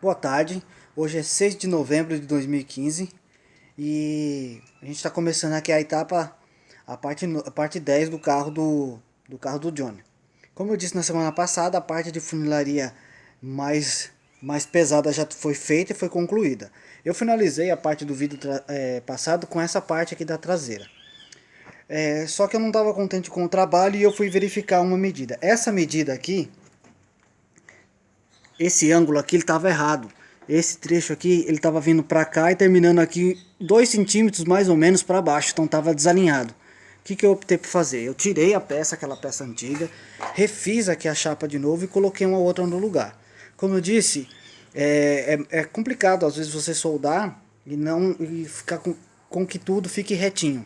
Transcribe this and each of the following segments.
Boa tarde, hoje é 6 de novembro de 2015 e a gente está começando aqui a etapa, a parte 10 do carro do Johnny. Como eu disse na semana passada, a parte de funilaria mais pesada já foi feita e foi concluída. Eu finalizei a parte do vídeo passado com essa parte aqui da traseira. Só que eu não estava contente com o trabalho e eu fui verificar uma medida. Essa medida aqui, esse ângulo aqui, ele estava errado. Esse trecho aqui, ele estava vindo para cá e terminando aqui 2 centímetros mais ou menos para baixo, então estava desalinhado. O que eu optei por fazer? Eu tirei a peça, aquela peça antiga, refiz aqui a chapa de novo e coloquei uma outra no lugar. Como eu disse, é complicado às vezes você soldar e ficar com que tudo fique retinho.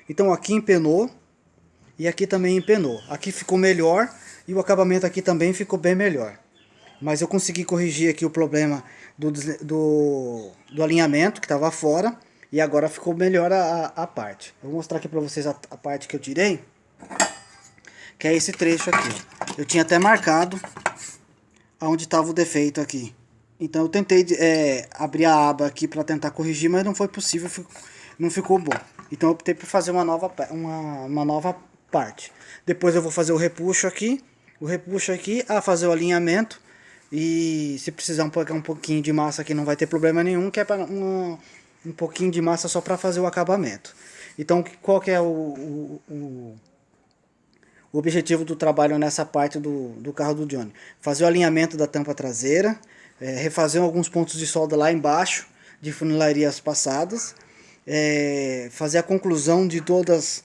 Então aqui empenou e aqui também empenou. Aqui ficou melhor e o acabamento aqui também ficou bem melhor. Mas eu consegui corrigir aqui o problema do alinhamento que estava fora. E agora ficou melhor a parte. Eu vou mostrar aqui para vocês a parte que eu tirei. Que é esse trecho aqui. Eu tinha até marcado onde estava o defeito aqui. Então eu tentei abrir a aba aqui para tentar corrigir, mas não foi possível, não ficou bom. Então eu optei por fazer uma nova parte. Depois eu vou fazer o repuxo aqui, fazer o alinhamento. E se precisar pegar um pouquinho de massa aqui não vai ter problema nenhum, que é para um pouquinho de massa só para fazer o acabamento. Então qual que é o objetivo do trabalho nessa parte do carro do Johnny? Fazer o alinhamento da tampa traseira, refazer alguns pontos de solda lá embaixo, de funilarias passadas, fazer a conclusão de todas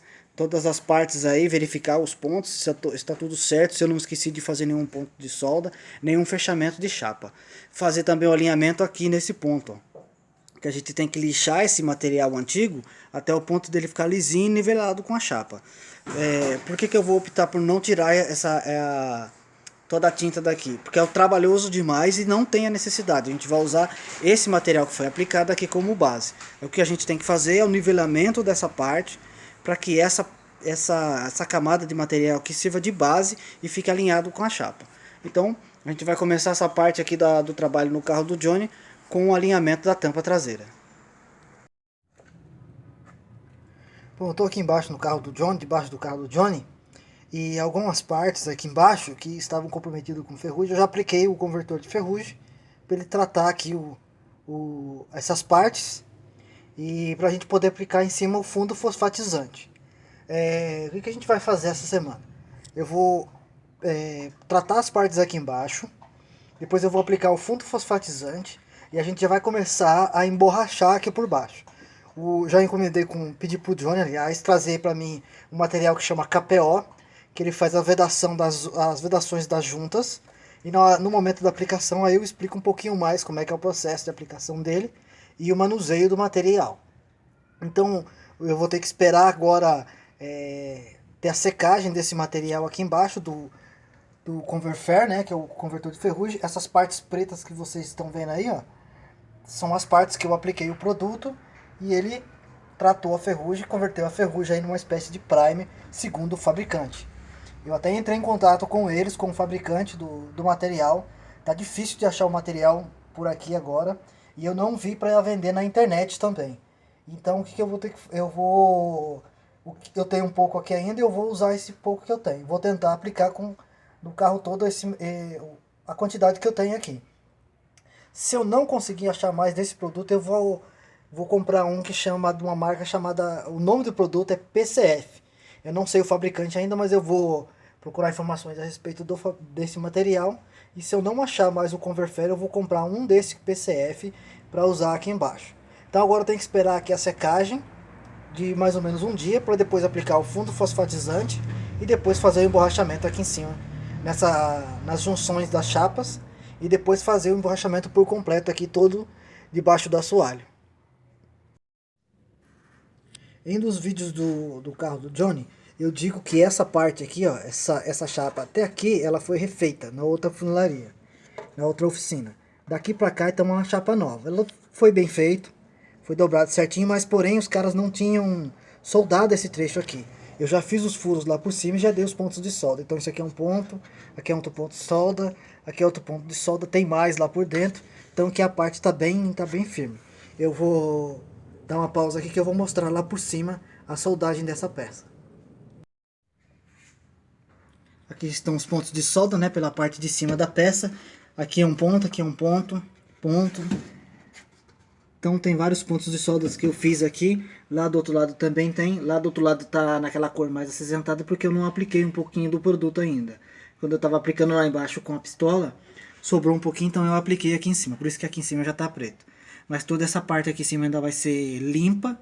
as partes aí, verificar os pontos, se está tudo certo, se eu não esqueci de fazer nenhum ponto de solda, nenhum fechamento de chapa. Fazer também o alinhamento aqui nesse ponto, ó, que a gente tem que lixar esse material antigo até o ponto dele ficar lisinho e nivelado com a chapa. Por que eu vou optar por não tirar toda a tinta daqui? Porque é trabalhoso demais e não tem a necessidade. A gente vai usar esse material que foi aplicado aqui como base. O que a gente tem que fazer é o nivelamento dessa parte, para que essa camada de material que sirva de base e fique alinhado com a chapa. Então a gente vai começar essa parte aqui do trabalho no carro do Johnny com o alinhamento da tampa traseira. Bom, eu estou aqui embaixo no carro do Johnny, debaixo do carro do Johnny, e algumas partes aqui embaixo que estavam comprometidas com ferrugem, eu já apliquei o convertor de ferrugem para ele tratar aqui essas partes e para a gente poder aplicar em cima o fundo fosfatizante. O que a gente vai fazer essa semana? Eu vou tratar as partes aqui embaixo, depois eu vou aplicar o fundo fosfatizante e a gente já vai começar a emborrachar aqui por baixo. Já encomendei pedi pro Johnny, aliás, trazer para mim um material que chama KPO, que ele faz a vedação as vedações das juntas. E no momento da aplicação aí eu explico um pouquinho mais como é que é o processo de aplicação dele e o manuseio do material. Então eu vou ter que esperar agora ter a secagem desse material aqui embaixo do Converfer, né, que é o convertor de ferrugem. Essas partes pretas que vocês estão vendo aí, ó, são as partes que eu apliquei o produto e ele tratou a ferrugem e converteu a ferrugem aí numa espécie de primer, segundo o fabricante. Eu até entrei em contato com eles, com o fabricante do material. Tá difícil de achar o material por aqui agora e eu não vi para vender na internet também. Então o que eu vou ter que eu tenho um pouco aqui ainda e eu vou usar esse pouco que eu tenho. Vou tentar aplicar no carro todo a quantidade que eu tenho aqui. Se eu não conseguir achar mais desse produto, eu vou comprar de uma marca chamada, o nome do produto é PCF. Eu não sei o fabricante ainda, mas eu vou procurar informações a respeito desse material. E se eu não achar mais o Converfer, eu vou comprar um desse PCF para usar aqui embaixo. Então agora eu tenho que esperar aqui a secagem de mais ou menos um dia para depois aplicar o fundo fosfatizante e depois fazer o emborrachamento aqui em cima, nas junções das chapas, e depois fazer o emborrachamento por completo aqui todo debaixo do assoalho. Em dos vídeos do carro do Johnny, eu digo que essa parte aqui, ó, essa chapa até aqui, ela foi refeita na outra funilaria, na outra oficina. Daqui pra cá então uma chapa nova. Ela foi bem feito, foi dobrado certinho, mas porém os caras não tinham soldado esse trecho aqui. eu já fiz os furos lá por cima e já dei os pontos de solda. Então isso aqui é um ponto, aqui é outro ponto de solda, aqui é outro ponto de solda, tem mais lá por dentro. Então aqui a parte tá bem firme. Eu vou dar uma pausa aqui que eu vou mostrar lá por cima a soldagem dessa peça. Aqui estão os pontos de solda, né, pela parte de cima da peça. Aqui é um ponto, ponto. Então tem vários pontos de soldas que eu fiz aqui. Lá do outro lado também tem. Lá do outro lado tá naquela cor mais acinzentada porque eu não apliquei um pouquinho do produto ainda. Quando eu tava aplicando lá embaixo com a pistola, sobrou um pouquinho, então eu apliquei aqui em cima. Por isso que aqui em cima já tá preto. Mas toda essa parte aqui em cima ainda vai ser limpa.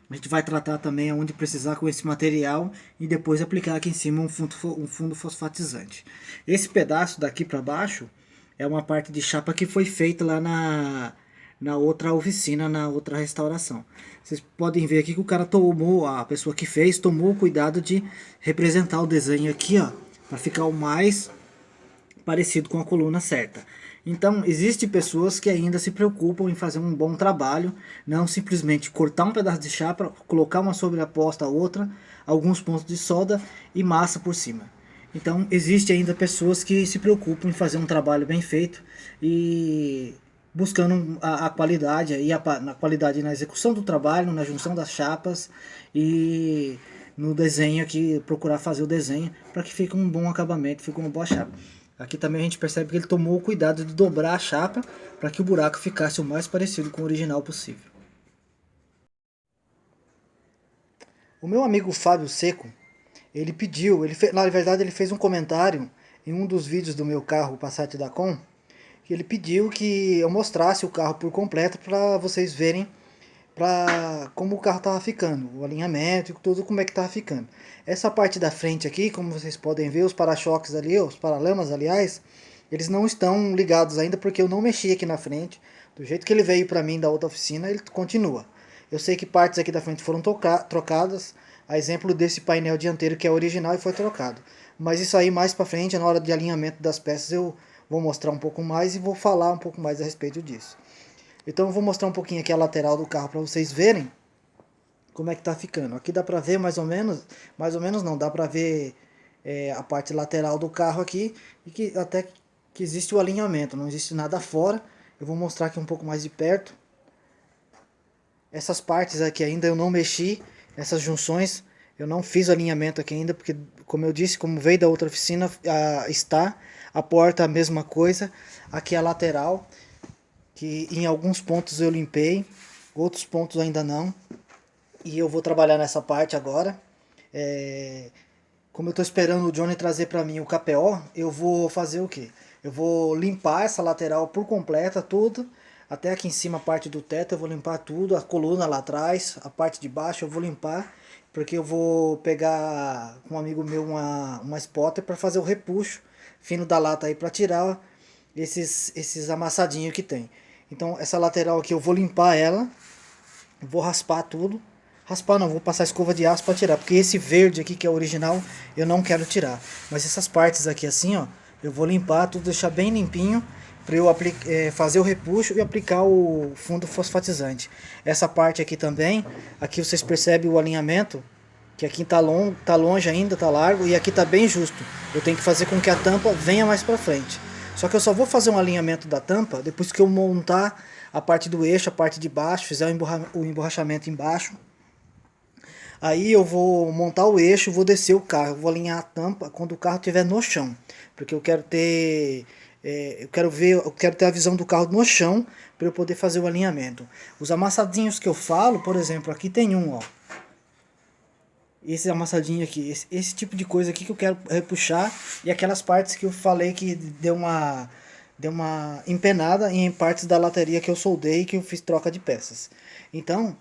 A gente vai tratar também aonde precisar com esse material e depois aplicar aqui em cima um fundo fosfatizante. Esse pedaço daqui para baixo é uma parte de chapa que foi feita lá na outra oficina, na outra restauração. Vocês podem ver aqui que o cara tomou, a pessoa que fez, tomou o cuidado de representar o desenho aqui, ó, para ficar o mais parecido com a coluna certa. Então, existem pessoas que ainda se preocupam em fazer um bom trabalho, não simplesmente cortar um pedaço de chapa, colocar uma sobreposta a outra, alguns pontos de solda e massa por cima. Então, existe ainda pessoas que se preocupam em fazer um trabalho bem feito e buscando a qualidade, na qualidade na execução do trabalho, na junção das chapas e no desenho aqui, procurar fazer o desenho para que fique um bom acabamento, fique uma boa chapa. Aqui também a gente percebe que ele tomou o cuidado de dobrar a chapa para que o buraco ficasse o mais parecido com o original possível. O meu amigo Fábio Seco, ele pediu, na verdade ele fez um comentário em um dos vídeos do meu carro, o Passat Dacon, que ele pediu que eu mostrasse o carro por completo para vocês verem como o carro estava ficando, o alinhamento e tudo como é que estava ficando. Essa parte da frente aqui, como vocês podem ver, os para-choques ali, os paralamas, aliás, eles não estão ligados ainda porque eu não mexi aqui na frente. Do jeito que ele veio para mim da outra oficina, ele continua. Eu sei que partes aqui da frente foram trocadas, a exemplo desse painel dianteiro que é original e foi trocado. Mas isso aí mais para frente, na hora de alinhamento das peças, eu vou mostrar um pouco mais e vou falar um pouco mais a respeito disso. Então eu vou mostrar um pouquinho aqui a lateral do carro para vocês verem como é que tá ficando. Aqui dá pra ver mais ou menos não, dá pra ver a parte lateral do carro aqui e que até que existe o alinhamento, não existe nada fora. Eu vou mostrar aqui um pouco mais de perto. Essas partes aqui ainda eu não mexi, essas junções eu não fiz o alinhamento aqui ainda, porque como eu disse, como veio da outra oficina, está a porta a mesma coisa, aqui a lateral, que em alguns pontos eu limpei, outros pontos ainda não. E eu vou trabalhar nessa parte agora. Como eu estou esperando o Johnny trazer para mim o KPO, eu vou fazer o quê? Eu vou limpar essa lateral por completa, tudo. Até aqui em cima a parte do teto eu vou limpar tudo. A coluna lá atrás, a parte de baixo eu vou limpar. Porque eu vou pegar com um amigo meu uma spotter para fazer o repuxo fino da lata aí para tirar esses amassadinhos que tem. Então essa lateral aqui eu vou limpar ela. Vou raspar tudo. Raspar não, vou passar escova de aço para tirar, porque esse verde aqui que é o original, eu não quero tirar. Mas essas partes aqui assim, ó, eu vou limpar tudo, deixar bem limpinho, para eu fazer o repuxo e aplicar o fundo fosfatizante. Essa parte aqui também, aqui vocês percebem o alinhamento, que aqui tá longe ainda, tá largo, e aqui tá bem justo. Eu tenho que fazer com que a tampa venha mais para frente. Só que eu só vou fazer um alinhamento da tampa depois que eu montar a parte do eixo, a parte de baixo, fizer o emborrachamento embaixo. Aí eu vou montar o eixo, vou descer o carro, vou alinhar a tampa quando o carro estiver no chão, porque eu quero ter eu quero ter a visão do carro no chão para eu poder fazer o alinhamento. Os amassadinhos que eu falo, por exemplo, aqui tem um, ó. Esse amassadinho aqui, esse tipo de coisa aqui que eu quero repuxar, e aquelas partes que eu falei que deu uma empenada em partes da lataria que eu soldei, que eu fiz troca de peças. Então,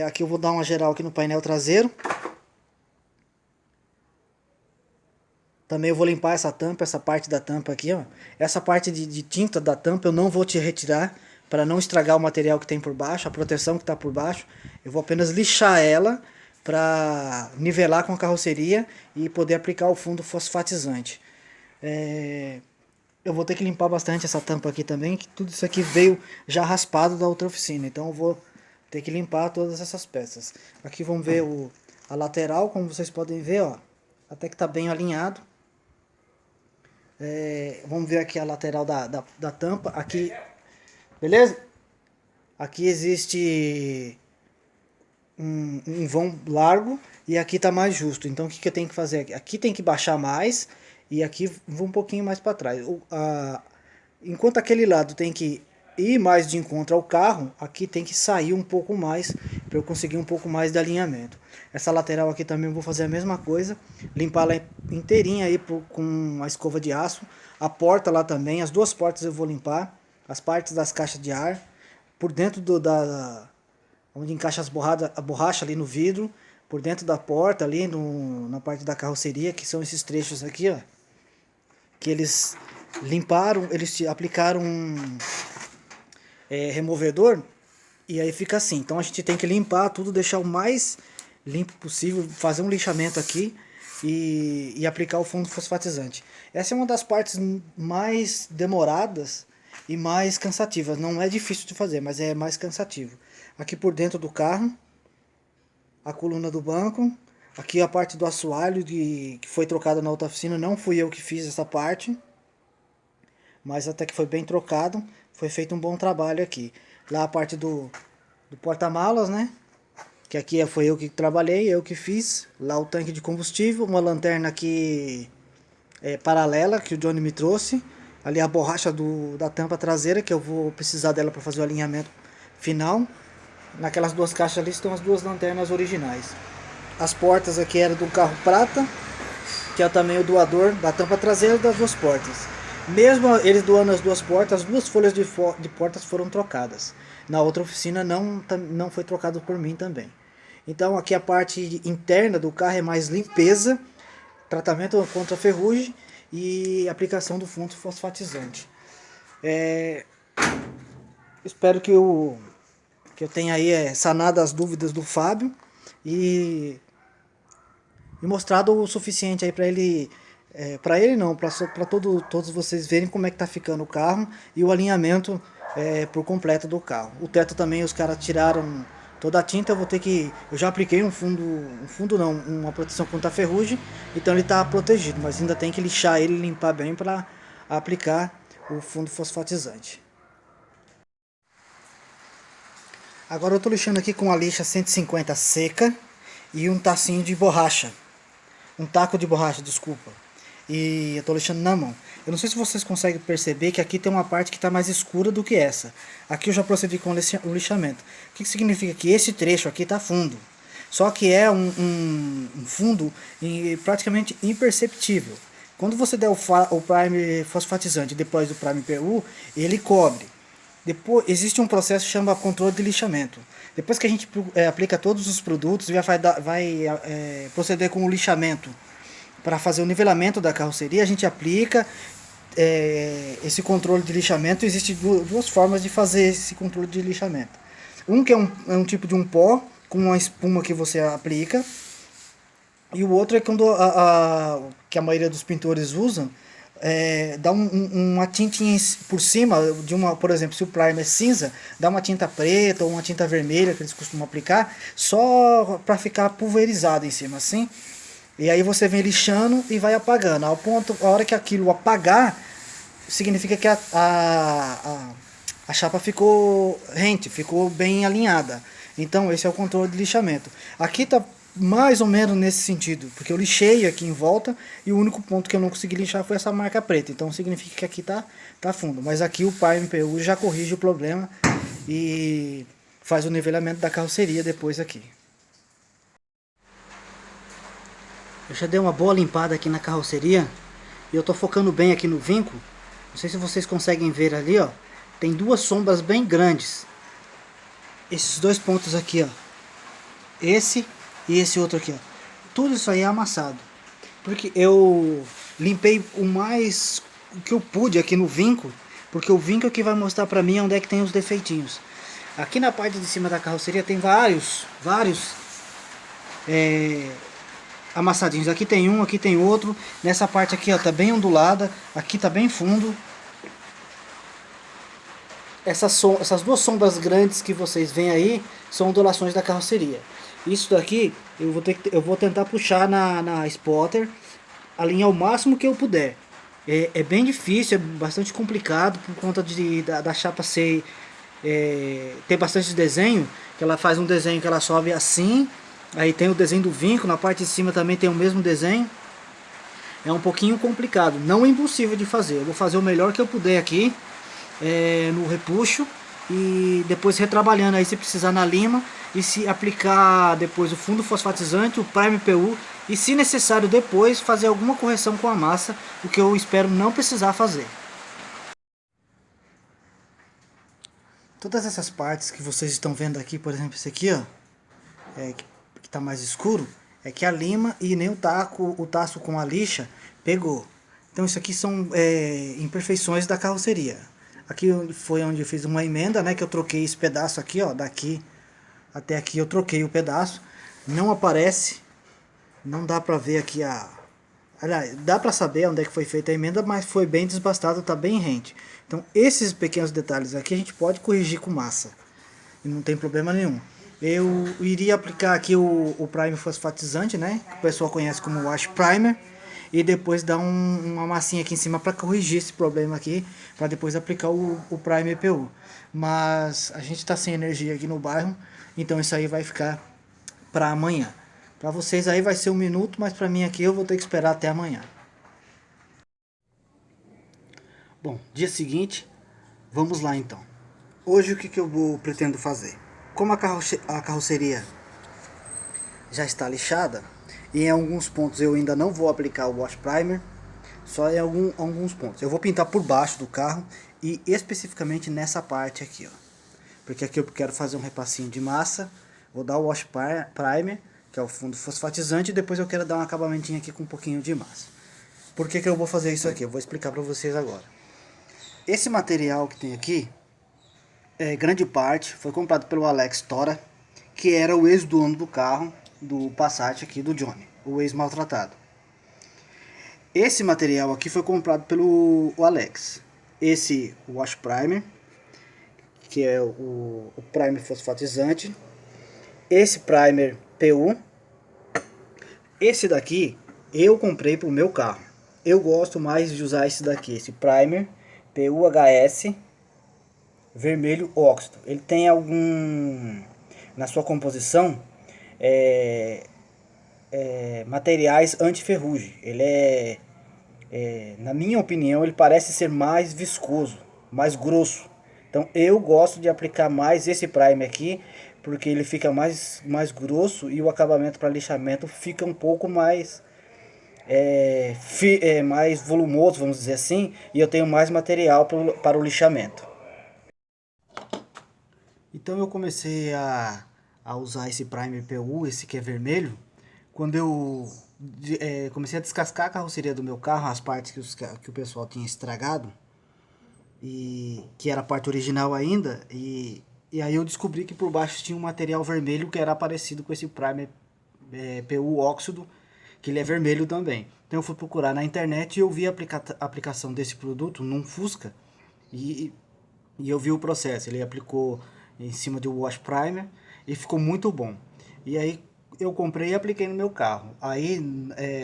aqui eu vou dar uma geral aqui no painel traseiro. Também eu vou limpar essa tampa, essa parte da tampa aqui, ó. Essa parte de tinta da tampa eu não vou te retirar para não estragar o material que tem por baixo, a proteção que está por baixo. Eu vou apenas lixar ela para nivelar com a carroceria e poder aplicar o fundo fosfatizante. Eu vou ter que limpar bastante essa tampa aqui também, que tudo isso aqui veio já raspado da outra oficina. Então eu vou ter que limpar todas essas peças. Aqui vamos ver A lateral, como vocês podem ver, ó, até que tá bem alinhado. Vamos ver aqui a lateral da tampa. Aqui, beleza? Aqui existe um vão largo e aqui tá mais justo. Então o que eu tenho que fazer aqui? Aqui tem que baixar mais e aqui vou um pouquinho mais para trás. Enquanto aquele lado tem que ir mais de encontro ao carro, aqui tem que sair um pouco mais para eu conseguir um pouco mais de alinhamento. Essa lateral aqui também eu vou fazer a mesma coisa, limpar ela inteirinha aí com a escova de aço. A porta lá também, as duas portas eu vou limpar, as partes das caixas de ar, por dentro onde encaixa a borracha ali no vidro, por dentro da porta ali na parte da carroceria, que são esses trechos aqui, ó, que eles limparam, eles aplicaram removedor e aí fica assim. Então a gente tem que limpar tudo, deixar o mais limpo possível, fazer um lixamento aqui e aplicar o fundo fosfatizante. Essa é uma das partes mais demoradas e mais cansativas. Não é difícil de fazer, mas é mais cansativo. Aqui por dentro do carro, a coluna do banco, aqui a parte do assoalho que foi trocada na outra oficina, não fui eu que fiz essa parte, mas até que foi bem trocado, foi feito um bom trabalho aqui. Lá a parte do porta-malas, né? Que aqui foi eu que trabalhei, eu que fiz. Lá o tanque de combustível, uma lanterna aqui paralela que o Johnny me trouxe. Ali a borracha da tampa traseira, que eu vou precisar dela para fazer o alinhamento final. Naquelas duas caixas ali estão as duas lanternas originais. As portas aqui eram do carro prata, que é também o doador da tampa traseira das duas portas. Mesmo eles doando as duas portas, as duas folhas de portas foram trocadas. Na outra oficina não foi trocado por mim também. Então aqui a parte interna do carro é mais limpeza, tratamento contra ferrugem e aplicação do fundo fosfatizante. Espero que eu tenha aí sanado as dúvidas do Fábio e mostrado o suficiente aí para ele, para ele não, para todos vocês verem como é que tá ficando o carro e o alinhamento por completo do carro. O teto também os caras tiraram toda a tinta, eu já apliquei um fundo não, uma proteção contra a ferrugem, então ele está protegido, mas ainda tem que lixar ele, limpar bem para aplicar o fundo fosfatizante. Agora eu estou lixando aqui com a lixa 150 seca e um tacinho de borracha. Um taco de borracha, desculpa. E eu estou lixando na mão. Eu não sei se vocês conseguem perceber que aqui tem uma parte que está mais escura do que essa. Aqui eu já procedi com o lixamento. O que significa? Que esse trecho aqui está fundo. Só que é um fundo praticamente imperceptível. Quando você der o prime fosfatizante depois do prime PU, ele cobre. Depois, existe um processo que chama controle de lixamento. Depois que a gente aplica todos os produtos, vai proceder com o lixamento para fazer o nivelamento da carroceria. A gente aplica esse controle de lixamento. Existem duas formas de fazer esse controle de lixamento. Um que é um tipo de um pó com uma espuma que você aplica, e o outro é quando que a maioria dos pintores usam, dá uma tintinha por cima de por exemplo, se o primer é cinza, dá uma tinta preta ou uma tinta vermelha que eles costumam aplicar, só para ficar pulverizado em cima, assim. E aí você vem lixando e vai apagando. A hora que aquilo apagar, significa que a chapa ficou rente, ficou bem alinhada. Então esse é o controle de lixamento. Aqui está mais ou menos nesse sentido, porque eu lixei aqui em volta e o único ponto que eu não consegui lixar foi essa marca preta, então significa que aqui tá fundo, mas aqui o Prime PU já corrige o problema e faz o nivelamento da carroceria depois aqui. Eu já dei uma boa limpada aqui na carroceria e eu tô focando bem aqui no vinco. Não sei se vocês conseguem ver ali, ó, tem duas sombras bem grandes, esses dois pontos aqui, ó, esse e esse outro aqui, ó. Tudo isso aí é amassado, porque eu limpei o que eu pude aqui no vinco, porque o vinco é que vai mostrar pra mim onde é que tem os defeitinhos. Aqui na parte de cima da carroceria tem vários amassadinhos. Aqui tem um, aqui tem outro. Nessa parte aqui, ó, tá bem ondulada, aqui tá bem fundo. Essas duas sombras grandes que vocês veem aí são ondulações da carroceria. Isso daqui eu vou tentar puxar na spotter, alinhar o máximo que eu puder. É bem difícil, é bastante complicado por conta da chapa ser ter bastante desenho, que ela faz um desenho que ela sobe assim, aí tem o desenho do vinco, na parte de cima também tem o mesmo desenho. É um pouquinho complicado, não é impossível de fazer. Eu vou fazer o melhor que eu puder aqui no repuxo e depois retrabalhando aí se precisar na lima e se aplicar depois o fundo fosfatizante, o Prime PU e se necessário depois fazer alguma correção com a massa, o que eu espero não precisar fazer. Todas essas partes que vocês estão vendo aqui, por exemplo, esse aqui, ó, que está mais escuro, é que a lima e nem o taço com a lixa pegou. Então isso aqui são imperfeições da carroceria. Aqui foi onde eu fiz uma emenda, né, que eu troquei esse pedaço aqui, ó, daqui até aqui eu troquei o pedaço. Não aparece, não dá pra ver aqui aliás, dá pra saber onde é que foi feita a emenda, mas foi bem desbastado, tá bem rente. Então esses pequenos detalhes aqui a gente pode corrigir com massa e não tem problema nenhum. Eu iria aplicar aqui o Prime fosfatizante, né, que o pessoal conhece como Wash Primer, e depois dar uma massinha aqui em cima para corrigir esse problema aqui, para depois aplicar o Prime EPU. Mas a gente está sem energia aqui no bairro, então isso aí vai ficar para amanhã. Para vocês aí vai ser 1 minuto, mas para mim aqui eu vou ter que esperar até amanhã. Bom, dia seguinte, vamos lá então. Hoje o que eu pretendo fazer? Como a carroceria já está lixada, e em alguns pontos eu ainda não vou aplicar o Wash Primer, só em alguns pontos. Eu vou pintar por baixo do carro e especificamente nessa parte aqui, ó. Porque aqui eu quero fazer um repassinho de massa, vou dar o Wash Primer, que é o fundo fosfatizante, e depois eu quero dar um acabamentinho aqui com um pouquinho de massa. Por que eu vou fazer isso aqui? Eu vou explicar para vocês agora. Esse material que tem aqui, grande parte foi comprado pelo Alex Tora, que era o ex-dono do carro, do Passat aqui do Johnny, o ex-maltratado. Esse material aqui foi comprado pelo Alex. Esse Wash Primer, que é o primer fosfatizante. Esse primer PU. Esse daqui eu comprei para o meu carro. Eu gosto mais de usar esse daqui, esse primer PU-HS vermelho óxido. Ele tem na sua composição materiais anti-ferrugem. Ele na minha opinião, ele parece ser mais viscoso, mais grosso. Então eu gosto de aplicar mais esse primer aqui, porque ele fica mais grosso e o acabamento para lixamento fica um pouco mais volumoso, vamos dizer assim, e eu tenho mais material para o lixamento. Então eu comecei a usar esse primer PU, esse que é vermelho, quando eu comecei a descascar a carroceria do meu carro, as partes que o pessoal tinha estragado, e que era a parte original ainda, e aí eu descobri que por baixo tinha um material vermelho que era parecido com esse primer PU óxido, que ele é vermelho também. Então eu fui procurar na internet e eu vi a aplicação desse produto num Fusca, e, e eu vi o processo. Ele aplicou em cima de um wash primer e ficou muito bom. E aí eu comprei e apliquei no meu carro. Aí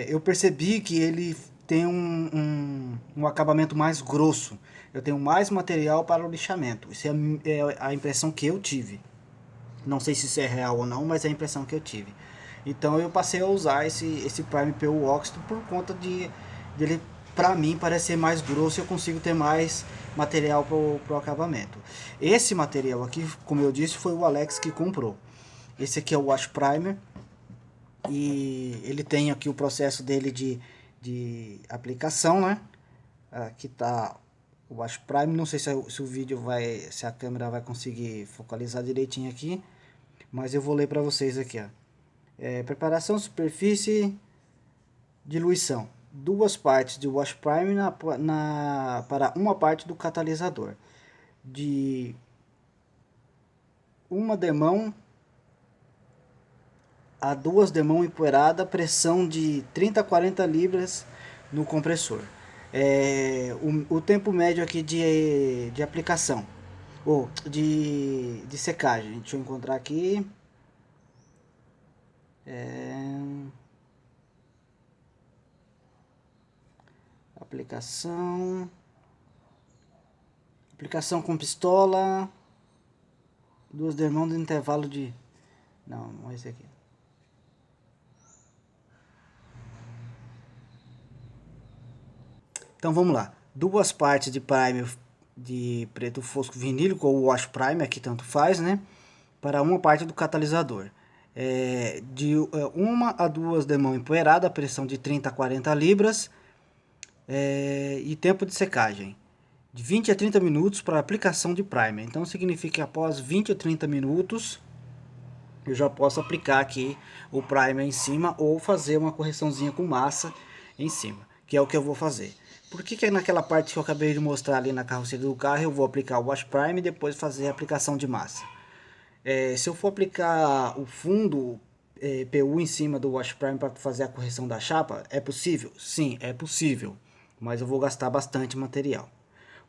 eu percebi que ele tem um acabamento mais grosso. Eu tenho mais material para o lixamento. Isso é a impressão que eu tive. Não sei se isso é real ou não, mas é a impressão que eu tive. Então eu passei a usar esse Prime PU óxido por conta de ele, para mim, parecer mais grosso e eu consigo ter mais material para o acabamento. Esse material aqui, como eu disse, foi o Alex que comprou. Esse aqui é o Wash Primer e ele tem aqui o processo dele de aplicação, né? Aqui tá o Wash Primer, não sei se o vídeo se a câmera vai conseguir focalizar direitinho aqui, mas eu vou ler para vocês aqui, ó. Preparação, superfície, diluição. 2 partes de Wash Primer para uma parte do catalisador. De uma demão a 2 demão empoeirada, pressão de 30 a 40 libras no compressor. O tempo médio aqui de aplicação, ou de secagem. Deixa eu encontrar aqui. Aplicação com pistola, duas demãos no intervalo de... Não é esse aqui. Então vamos lá, duas partes de primer de preto fosco vinílico ou wash primer, que tanto faz, né? Para uma parte do catalisador. De 1 a 2 demão empoeirada, pressão de 30 a 40 libras e tempo de secagem de 20 a 30 minutos para aplicação de primer. Então significa que após 20 a 30 minutos eu já posso aplicar aqui o primer em cima ou fazer uma correçãozinha com massa em cima, que é o que eu vou fazer. Por que naquela parte que eu acabei de mostrar ali na carroceria do carro eu vou aplicar o wash primer e depois fazer a aplicação de massa? Se eu for aplicar o fundo PU em cima do wash primer para fazer a correção da chapa, é possível? Sim, é possível, mas eu vou gastar bastante material.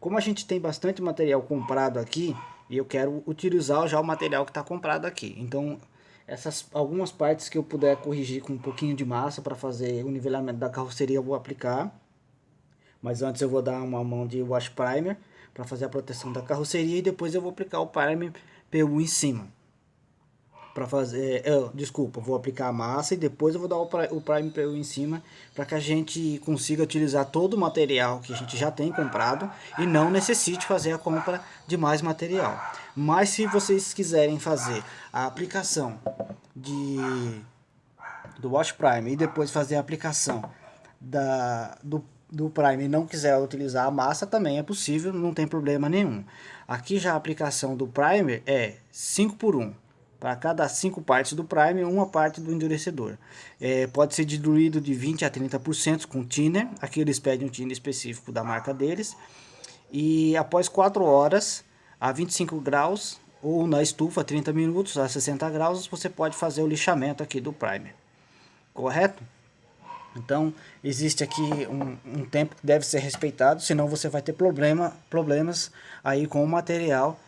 Como a gente tem bastante material comprado aqui, e eu quero utilizar já o material que está comprado aqui. Então, algumas partes que eu puder corrigir com um pouquinho de massa para fazer o nivelamento da carroceria, eu vou aplicar. Mas antes eu vou dar uma mão de wash primer para fazer a proteção da carroceria e depois eu vou aplicar o primer PU em cima. Para fazer, desculpa, vou aplicar a massa e depois eu vou dar o primer PU em cima para que a gente consiga utilizar todo o material que a gente já tem comprado e não necessite fazer a compra de mais material. Mas se vocês quiserem fazer a aplicação do wash primer e depois fazer a aplicação do primer e não quiser utilizar a massa, também é possível, não tem problema nenhum. Aqui já a aplicação do primer é 5 por 1. Para cada 5 partes do primer, uma parte do endurecedor. Pode ser diluído de 20 a 30% com thinner. Aqui eles pedem um thinner específico da marca deles. E após 4 horas a 25 graus ou na estufa 30 minutos a 60 graus, você pode fazer o lixamento aqui do primer. Correto? Então, existe aqui um tempo que deve ser respeitado, senão você vai ter problemas aí com o material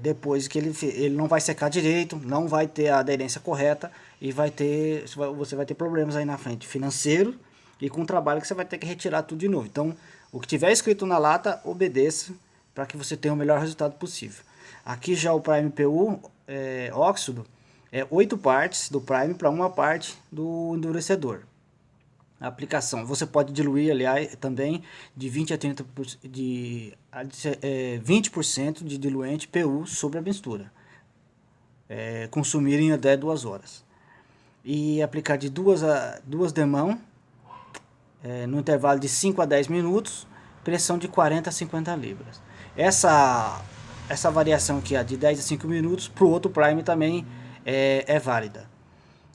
depois que ele não vai secar direito, não vai ter a aderência correta e você vai ter problemas aí na frente, financeiro e com o trabalho que você vai ter que retirar tudo de novo. Então, o que tiver escrito na lata, obedeça para que você tenha o melhor resultado possível. Aqui já o Prime PU óxido 8 partes do Prime para uma parte do endurecedor. A aplicação, você pode diluir, aliás, também de 20 a 30% de 20% de diluente PU sobre a mistura. Consumir em até 2 horas. E aplicar de 2 demão no intervalo de 5 a 10 minutos, pressão de 40 a 50 libras. Essa variação aqui, de 10 a 5 minutos, para o outro Prime também é válida.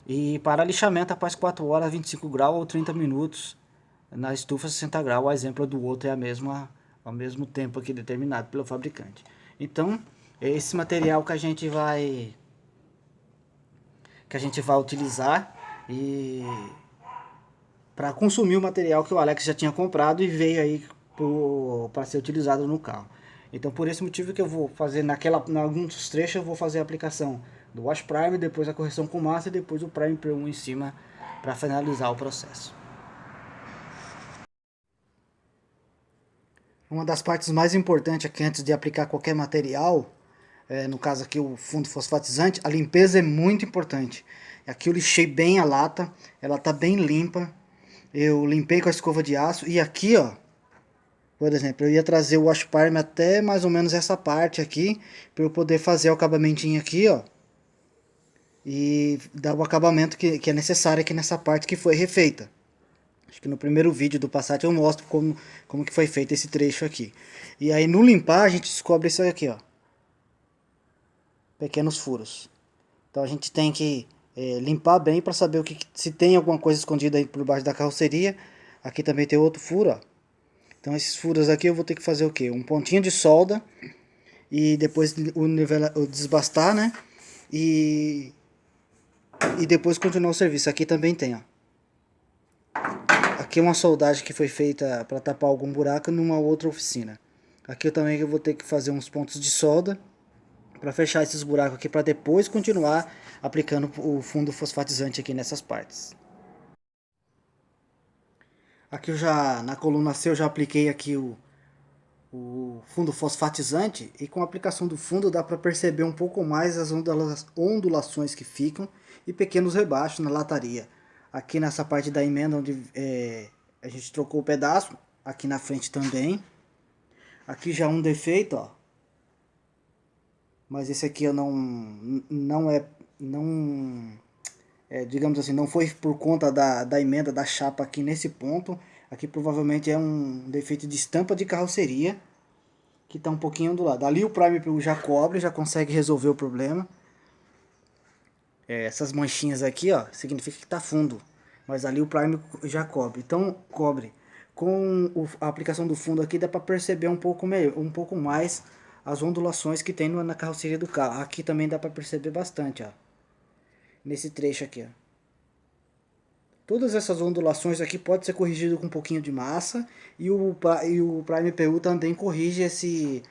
E para lixamento após 4 horas, 25 graus ou 30 minutos na estufa 60 graus. O exemplo do outro é ao mesmo tempo aqui determinado pelo fabricante. Então, é esse material que a gente vai utilizar e para consumir o material que o Alex já tinha comprado e veio aí para ser utilizado no carro. Então, por esse motivo que eu vou fazer em alguns trechos eu vou fazer a aplicação do wash primer, depois a correção com massa e depois o primer P1 em cima para finalizar o processo. Uma das partes mais importantes aqui antes de aplicar qualquer material, no caso aqui o fundo fosfatizante, a limpeza é muito importante. Aqui eu lixei bem a lata, ela está bem limpa. Eu limpei com a escova de aço e aqui, ó, por exemplo, eu ia trazer o wash primer até mais ou menos essa parte aqui, para eu poder fazer o acabamentinho aqui, ó, e dar o acabamento que é necessário aqui nessa parte que foi refeita. Acho que no primeiro vídeo do Passat eu mostro como que foi feito esse trecho aqui. E aí no limpar a gente descobre isso aqui, ó, pequenos furos. Então a gente tem que limpar bem para saber se tem alguma coisa escondida aí por baixo da carroceria. Aqui também tem outro furo, ó. Então esses furos aqui eu vou ter que fazer o que? Um pontinho de solda e depois o desbastar, né? E depois continuar o serviço. Aqui também tem, ó. Aqui é uma soldagem que foi feita para tapar algum buraco numa outra oficina. Aqui eu também vou ter que fazer uns pontos de solda para fechar esses buracos aqui, para depois continuar aplicando o fundo fosfatizante aqui nessas partes. Aqui eu já, na coluna C, eu já apliquei aqui o fundo fosfatizante, e com a aplicação do fundo dá para perceber um pouco mais as ondulações que ficam e pequenos rebaixos na lataria. Aqui nessa parte da emenda onde a gente trocou o pedaço, aqui na frente também. Aqui já um defeito, ó. Mas esse aqui eu digamos assim, não foi por conta da emenda da chapa aqui nesse ponto. Aqui provavelmente é um defeito de estampa de carroceria, que está um pouquinho ondulado. Ali o Prime PU já cobre, já consegue resolver o problema. Essas manchinhas aqui, ó, significa que está fundo, mas ali o Prime já cobre. Então cobre. Com a aplicação do fundo aqui dá para perceber um pouco mais as ondulações que tem na carroceria do carro. Aqui também dá para perceber bastante, ó. Nesse trecho aqui, ó. Todas essas ondulações aqui pode ser corrigido com um pouquinho de massa, e o Prime PU também corrige esse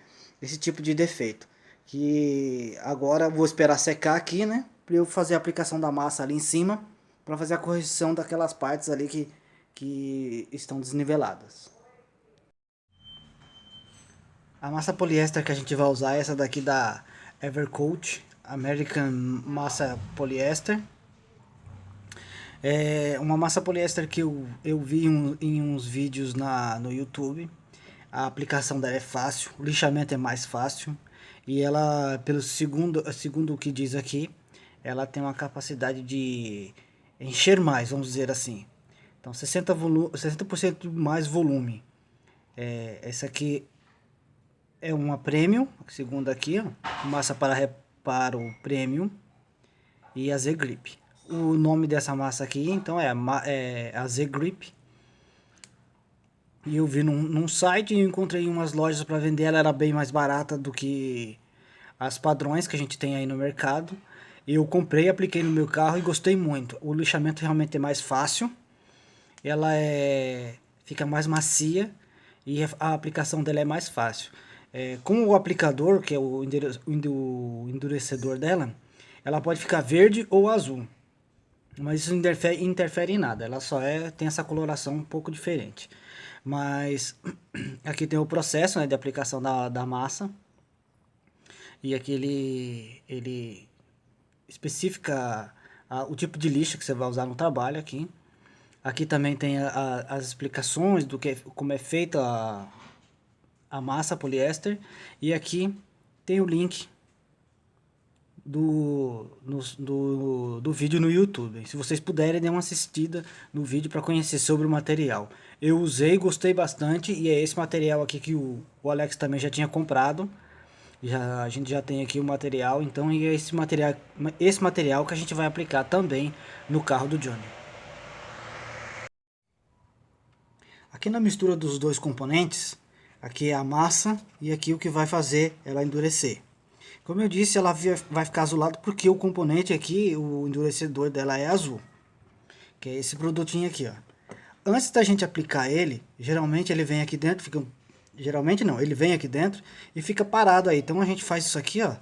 tipo de defeito. Que agora eu vou esperar secar aqui, né, para eu fazer a aplicação da massa ali em cima, para fazer a correção daquelas partes ali que estão desniveladas. A massa poliéster que a gente vai usar é essa daqui da Evercoat American Massa Polyester. É uma massa poliéster que eu vi em uns vídeos no YouTube. A aplicação dela é fácil, o lixamento é mais fácil, e ela, segundo o que diz aqui, ela tem uma capacidade de encher mais, vamos dizer assim. Então 60% mais volume. Essa aqui é uma Premium, segundo aqui, ó, massa para reparo Premium, e a Z-Grip. O nome dessa massa aqui, então, é a Z-Grip. E eu vi num site e encontrei em umas lojas para vender. Ela era bem mais barata do que as padrões que a gente tem aí no mercado. Eu comprei, apliquei no meu carro e gostei muito. O lixamento realmente é mais fácil. Ela fica mais macia e a aplicação dela é mais fácil. Com o aplicador, que é o endurecedor dela, ela pode ficar verde ou azul. Mas isso interfere em nada, ela só tem essa coloração um pouco diferente. Mas aqui tem o processo, né, de aplicação da massa. E aqui ele especifica o tipo de lixa que você vai usar no trabalho aqui. Aqui também tem as explicações como é feita a massa poliéster. E aqui tem o link do vídeo no YouTube. Se vocês puderem, dê uma assistida no vídeo para conhecer sobre o material. Eu usei, gostei bastante, e é esse material aqui que o Alex também já tinha comprado. A gente já tem aqui o material, então é esse material que a gente vai aplicar também no carro do Johnny. Aqui na mistura dos dois componentes, aqui é a massa e aqui o que vai fazer ela endurecer. Como eu disse, ela vai ficar azulado porque o componente aqui, o endurecedor dela é azul. Que é esse produtinho aqui, ó. Antes da gente aplicar ele, geralmente ele vem aqui dentro, geralmente não, ele vem aqui dentro e fica parado aí. Então a gente faz isso aqui, ó,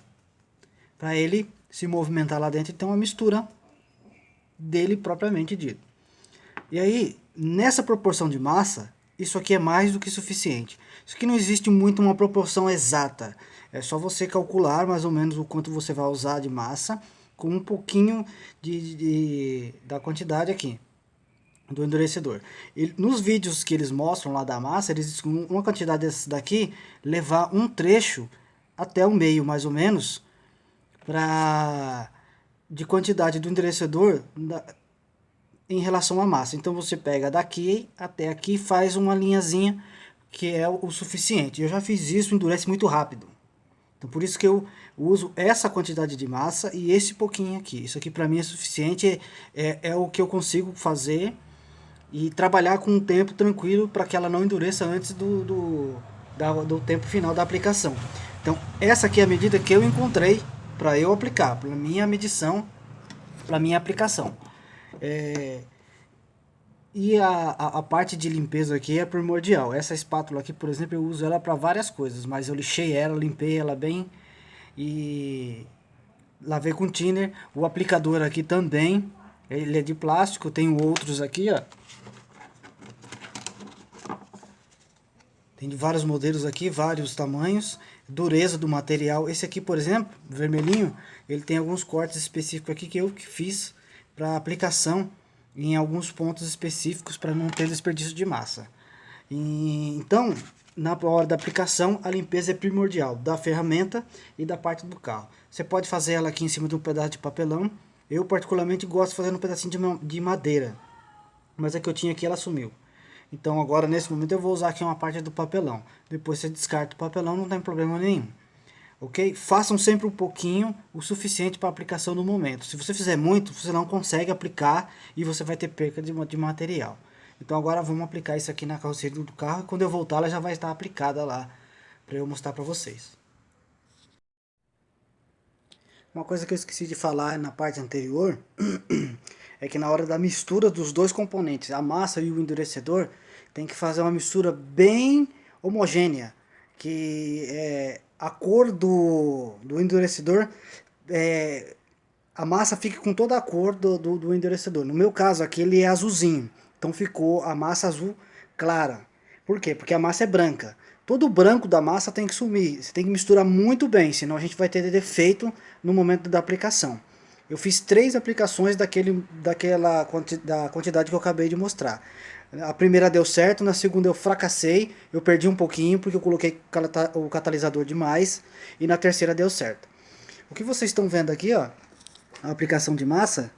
para ele se movimentar lá dentro e ter uma mistura dele propriamente dito. E aí, nessa proporção de massa, isso aqui é mais do que suficiente. Isso aqui não existe muito uma proporção exata. É só você calcular mais ou menos o quanto você vai usar de massa com um pouquinho da quantidade aqui do endurecedor. E nos vídeos que eles mostram lá da massa, eles com uma quantidade desse daqui levar um trecho até o meio, mais ou menos, de quantidade do endurecedor em relação à massa. Então você pega daqui até aqui e faz uma linhazinha que é o suficiente. Eu já fiz isso, endurece muito rápido. Então por isso que eu uso essa quantidade de massa e esse pouquinho aqui. Isso aqui para mim é suficiente, é o que eu consigo fazer e trabalhar com um tempo tranquilo para que ela não endureça antes do tempo final da aplicação. Então essa aqui é a medida que eu encontrei para eu aplicar, para minha medição, para minha aplicação. E a parte de limpeza aqui é primordial. Essa espátula aqui, por exemplo, eu uso ela para várias coisas, mas eu lixei ela, limpei ela bem e lavei com thinner. O aplicador aqui também, ele é de plástico, tenho outros aqui, ó. Tem de vários modelos aqui, vários tamanhos, dureza do material. Esse aqui, por exemplo, vermelhinho, ele tem alguns cortes específicos aqui que eu que fiz para aplicação em alguns pontos específicos para não ter desperdício de massa. Então, na hora da aplicação, a limpeza é primordial da ferramenta e da parte do carro. Você pode fazer ela aqui em cima de um pedaço de papelão. Eu particularmente gosto de fazer um pedacinho de madeira, mas a que eu tinha aqui ela sumiu. Então agora nesse momento eu vou usar aqui uma parte do papelão. Depois você descarta o papelão, não tem problema nenhum. Ok? Façam sempre um pouquinho, o suficiente para aplicação no momento. Se você fizer muito, você não consegue aplicar e você vai ter perca de material. Então agora vamos aplicar isso aqui na carroceria do carro. E quando eu voltar ela já vai estar aplicada lá para eu mostrar para vocês. Uma coisa que eu esqueci de falar na parte anterior é que na hora da mistura dos dois componentes, a massa e o endurecedor, tem que fazer uma mistura bem homogênea, que a cor do endurecedor, a massa fica com toda a cor do endurecedor. No meu caso aqui ele é azulzinho, então ficou a massa azul clara. Por quê? Porque a massa é branca. Todo o branco da massa tem que sumir, você tem que misturar muito bem, senão a gente vai ter defeito no momento da aplicação. Eu fiz 3 aplicações da quantidade que eu acabei de mostrar. A primeira deu certo, na segunda eu fracassei, eu perdi um pouquinho porque eu coloquei o catalisador demais, e na terceira deu certo. O que vocês estão vendo aqui, ó, a aplicação de massa,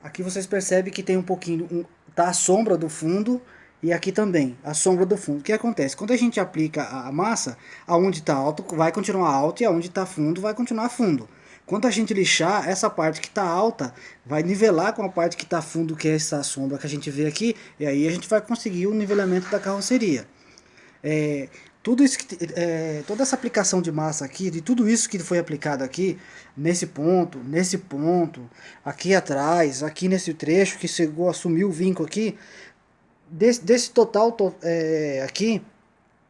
aqui vocês percebem que tem um pouquinho, tá a sombra do fundo, e aqui também, a sombra do fundo. O que acontece? Quando a gente aplica a massa, aonde está alto vai continuar alto e aonde está fundo vai continuar fundo. Quando a gente lixar, essa parte que está alta vai nivelar com a parte que está fundo, que é essa sombra que a gente vê aqui, e aí a gente vai conseguir o nivelamento da carroceria. Tudo isso toda essa aplicação de massa aqui, de tudo isso que foi aplicado aqui, nesse ponto, aqui atrás, aqui nesse trecho que chegou a sumir o vinco aqui, desse total aqui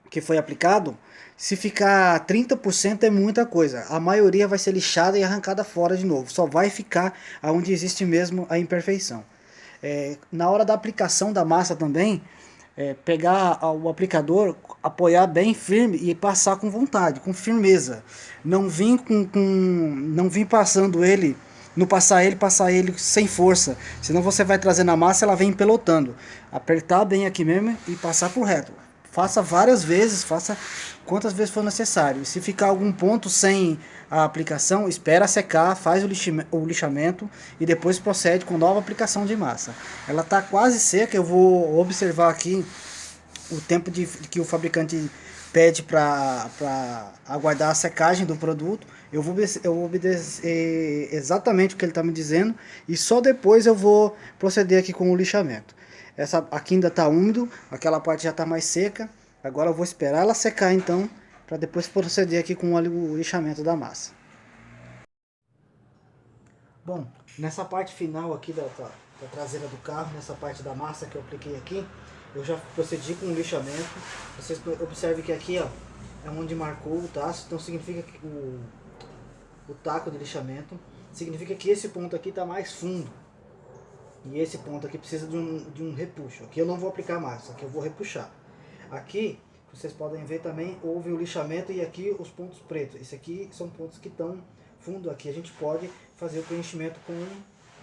que foi aplicado, se ficar 30% é muita coisa. A maioria vai ser lixada e arrancada fora de novo. Só vai ficar onde existe mesmo a imperfeição. Na hora da aplicação da massa também, pegar o aplicador, apoiar bem firme e passar com vontade, com firmeza. Não vir passando ele, não passar ele sem força. Senão você vai trazendo a massa, ela vem pelotando. Apertar bem aqui mesmo e passar por reto. Faça várias vezes, faça quantas vezes for necessário. Se ficar algum ponto sem a aplicação, espera secar, faz o lixamento e depois procede com nova aplicação de massa. Ela está quase seca, eu vou observar aqui o tempo que o fabricante pede para aguardar a secagem do produto. Eu vou obedecer exatamente o que ele está me dizendo e só depois eu vou proceder aqui com o lixamento. Essa aqui ainda está úmido, aquela parte já está mais seca. Agora eu vou esperar ela secar então, para depois proceder aqui com o lixamento da massa. Bom, nessa parte final aqui da traseira do carro, nessa parte da massa que eu apliquei aqui, eu já procedi com o lixamento. Vocês observem que aqui, ó, é onde marcou o tacho, então significa que o taco de lixamento significa que esse ponto aqui está mais fundo. E esse ponto aqui precisa de um repuxo. Aqui eu não vou aplicar massa, aqui eu vou repuxar. Aqui, vocês podem ver também, houve o lixamento e aqui os pontos pretos. Esse aqui são pontos que estão fundo. Aqui a gente pode fazer o preenchimento com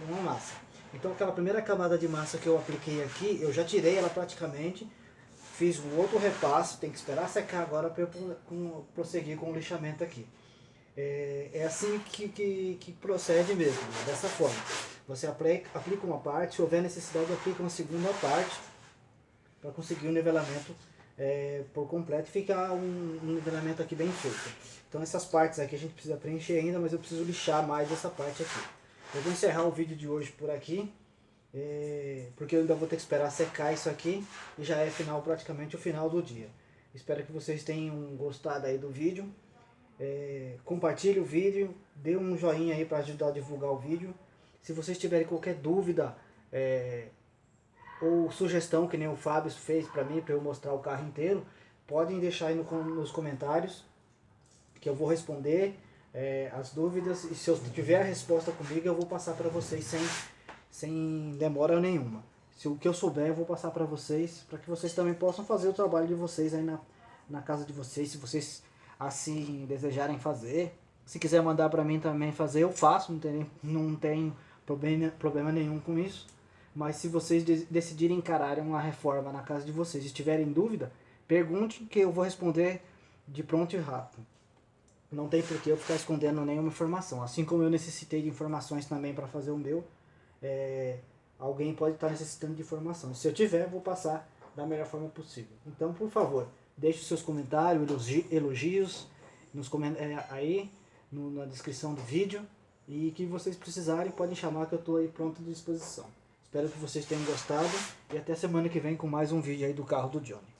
uma massa. Então aquela primeira camada de massa que eu apliquei aqui, eu já tirei ela praticamente. Fiz um outro repasse, tem que esperar secar agora para eu prosseguir com o lixamento aqui. É assim que procede mesmo, dessa forma. Você aplica uma parte, se houver necessidade, aplica uma segunda parte para conseguir o nivelamento por completo e ficar um nivelamento aqui bem feito. Então essas partes aqui a gente precisa preencher ainda, mas eu preciso lixar mais essa parte aqui. Eu vou encerrar o vídeo de hoje por aqui, porque eu ainda vou ter que esperar secar isso aqui e já é praticamente o final do dia. Espero que vocês tenham gostado aí do vídeo. Compartilhe o vídeo, dê um joinha aí para ajudar a divulgar o vídeo. Se vocês tiverem qualquer dúvida ou sugestão, que nem o Fábio fez para mim, para eu mostrar o carro inteiro, podem deixar aí nos comentários, que eu vou responder as dúvidas, e se eu tiver a resposta comigo eu vou passar para vocês sem demora nenhuma. Se o que eu souber eu vou passar para vocês, para que vocês também possam fazer o trabalho de vocês aí na casa de vocês, se vocês assim desejarem fazer. Se quiser mandar para mim também fazer, eu faço, não tem problema nenhum com isso. Mas se vocês decidirem encarar uma reforma na casa de vocês e tiverem dúvida, pergunte que eu vou responder de pronto e rápido. Não tem por que eu ficar escondendo nenhuma informação. Assim como eu necessitei de informações também para fazer o meu, alguém pode estar necessitando de informação. Se eu tiver, eu vou passar da melhor forma possível. Então, por favor, deixe os seus comentários, elogios aí na descrição do vídeo. E que vocês precisarem, podem chamar que eu estou aí pronto à disposição. Espero que vocês tenham gostado e até semana que vem com mais um vídeo aí do carro do Johnny.